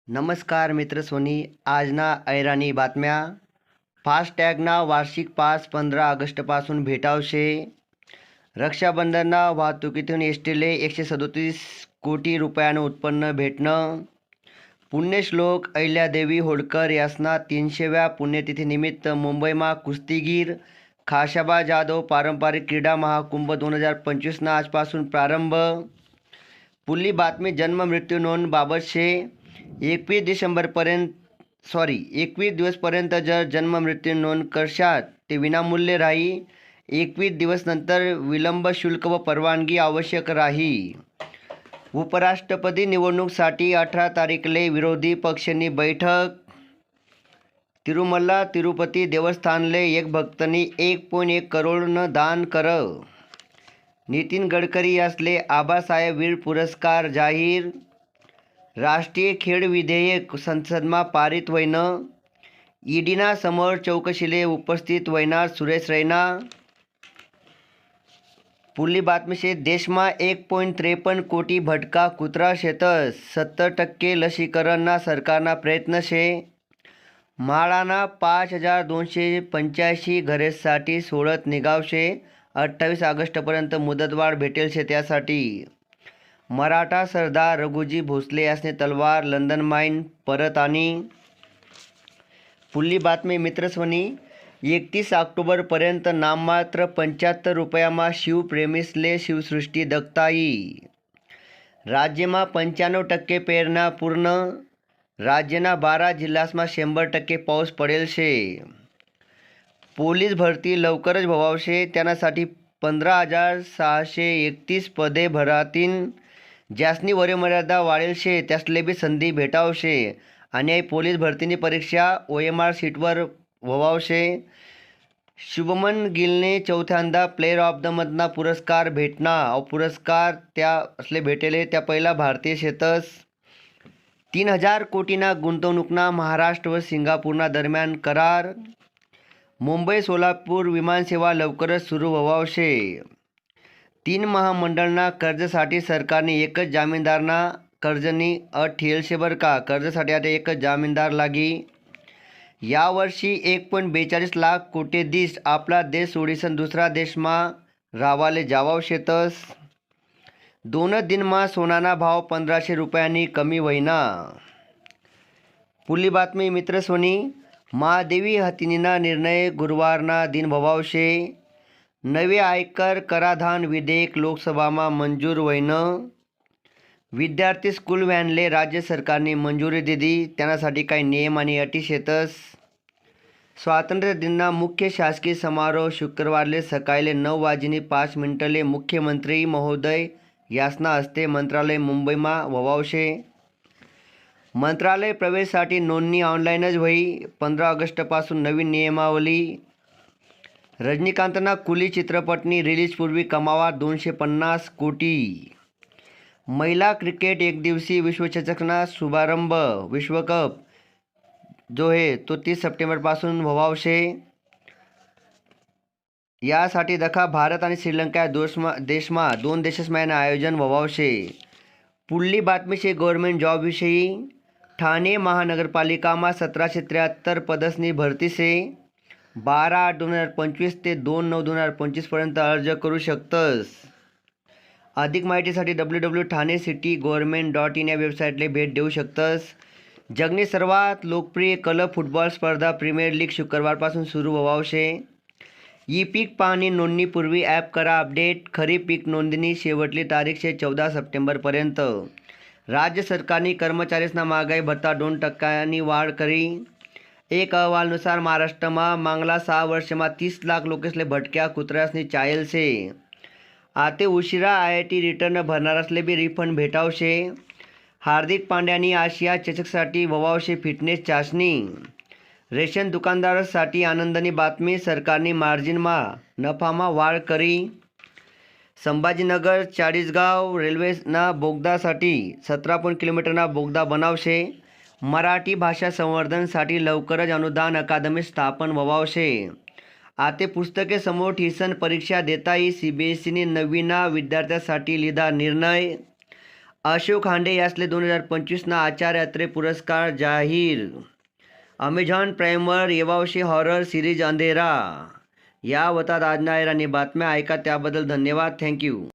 नमस्कार मित्र सोनी. आजना ऐराणी बातम्या. फास्टॅगना वार्षिक पास 15 ऑगस्टपासून भेटावशे. रक्षाबंधनना वाहतुकीतून एसटीले 137 कोटी रुपयानं उत्पन्न भेटणं. पुण्यश्लोक अहिल्यादेवी होळकर यासना 300व्या पुण्यतिथीनिमित्त मुंबईमा कुस्तीगीर खाशाबा जाधव पारंपरिक क्रीडा महाकुंभ 2025 आजपासून प्रारंभ. पुढली बातमी जन्म मृत्यू नोंद बाबत शे. 21 दिवसपर्यंत जर जन्म मृत्यू नोंद करशात ते विनामूल्य राही. 21 दिवसनंतर विलंब शुल्क व परवानगी आवश्यक राही. उपराष्ट्रपती निवडणूकसाठी 18 तारीखले विरोधी पक्षनी बैठक. तिरुमला तिरुपती देवस्थानले एक भक्तनी 1.1 करोडनं दान कर. नितीन गडकरी यासले आबासाहेब वीर पुरस्कार जाहीर. राष्ट्रीय खेळ विधेयक संसदमा पारित व्हयनं. ईडीना समोर चौकशीले उपस्थित व्हयनार सुरेश रैना. पुढली बातमी शे. देशमा 1.53 कोटी भटका कुत्रा शेतस. 70% लसीकरणना सरकारना प्रयत्न शे. म्हाडाना 5285 घरेसाठी सोडत निघावशे. 28 ऑगस्टपर्यंत मुदतवाढ भेटेल शे त्यासाठी. मराठा सरदार रघुजी भोसले यासने तलवार लंडन माईन परत आणि. पुढली बातमी मित्रस्वनी. 31 ऑक्टोबरपर्यंत नाममात्र 75 रुपयामा शिवप्रेमीसले शिवसृष्टी दखताई. राज्यमा 95% पेरण्या पूर्ण. राज्यना 12 जिल्हासमा 100% पाऊस पडेल शे. पोलीस भरती लवकरच भरावशे. त्यासाठी 15,631 पदे भरातीन. ज्यासनी वयोमर्यादा वाढेल शे त्यासले बी संधी भेटावशे. आणि पोलीस भरतीनी परीक्षा OMR शीटवर व्हावशे. शुभमन गिलने चौथ्यांदा प्लेयर ऑफ द मंथना पुरस्कार भेटना. पुरस्कार त्या असले भेटेले त्या पहिला भारतीय शेतस. 3000 कोटीना गुंतवणूकना महाराष्ट्र व सिंगापूरना दरम्यान करार. मुंबई सोलापूर विमानसेवा लवकरच सुरू व्हावशे. 3 महामंडळना कर्जसाठी सरकारने एकच जामीनदारना कर्जनी अट ठेल शे बरं का. कर्जसाठी आता एकच जामीनदार लागी. यावर्षी 1.42 लाख कोटी दिस आपला देश सोडीसन दुसरा देशमा रावाले जावाव शेतस. 2 दिनमा सोनाना भाव 1500 रुपयांनी कमी व्हयना. पुढली बातमी मित्रस्वनी. महादेवी हत्तीनीना निर्णय गुरुवारना दिन भवावशे. नवे आयकर कराधान विधेयक लोकसभामा मंजूर व्हयनं. विद्यार्थी स्कूल व्हॅनले राज्य सरकारने मंजुरी दिली. त्यासाठी काही नियम आणि अटी शेतस. स्वातंत्र्य दिनना मुख्य शासकीय समारोह शुक्रवारले सकाळले 9:05 मुख्यमंत्री महोदय यासना हस्ते मंत्रालय मुंबईमा व्हावशे. मंत्रालय प्रवेशसाठी नोंदणी ऑनलाईनच व्हई. 15 ऑगस्टपासून नवीन नियमावली. रजनीकांतना कुली चित्रपटनी रिलीजपूर्वी कमावा 250 कोटी. महिला क्रिकेट एकदिवसीय विश्वचषकना शुभारंभ. विश्वकप जो है तो 30 सप्टेंबरपासून व्हावशे. यासाठी दखा भारत आणि श्रीलंका देशमा 2 देशसमा आयोजन व्हावशे. पुढली बातमी शे गव्हर्नमेंट जॉब विषयी. ठाणे महानगरपालिकामा 1773 पदसनी भरती शे. 12/8/2025 ते 2/9/2025 पर्यंत अर्ज करू शकतस. अधिक माहितीसाठी www.thanecitygovernment.in या वेबसाईटला भेट देऊ शकतस. जगनी सर्वात लोकप्रिय क्लब फुटबॉल स्पर्धा प्रीमियर लीग शुक्रवारपासून सुरू व्हावशे. ई पीक पाहणी नोंदणीपूर्वी ॲप करा अपडेट. खरीप पीक नोंदणी शेवटली तारीख शे 14 सप्टेंबरपर्यंत. राज्य सरकारनी कर्मचारीसना महागाई भत्ता 2% वाढ करी. एक अहवालनुसार महाराष्ट्रमा मागला 6 वर्षमा 30 लाख लोकेसले भटक्या कुत्र्यासनी चायल शे. आते उशिरा IIT रिटर्न भरणारसले बी रिफंड भेटावशे. हार्दिक पांड्यानी आशिया चषकसाठी व्हावशे फिटनेस चाचणी. रेशन दुकानदारांसाठी आनंदनी बातमी. सरकारनी मार्जिनमा नफामा वाढ करी. संभाजीनगर चाळीसगाव रेल्वेना बोगदासाठी 17 किलोमीटरना बोगदा बनावशे. मराठी भाषा संवर्धनसाठी लवकरच अनुदान अकादमी स्थापन व्हावशे. आते पुस्तके समोर ठिसन परीक्षा देताही CBSEनी 9वीना विद्यार्थ्यांसाठी लिधा निर्णय. अशोक हांडे यासले 2025 ना आचार्य अत्रे पुरस्कार जाहीर. अमेझॉन प्राईमवर येवावशी हॉरर सिरीज अंधेरा. या होतात आजच्या आणि बातम्या. ऐका त्याबद्दल धन्यवाद. थँक्यू.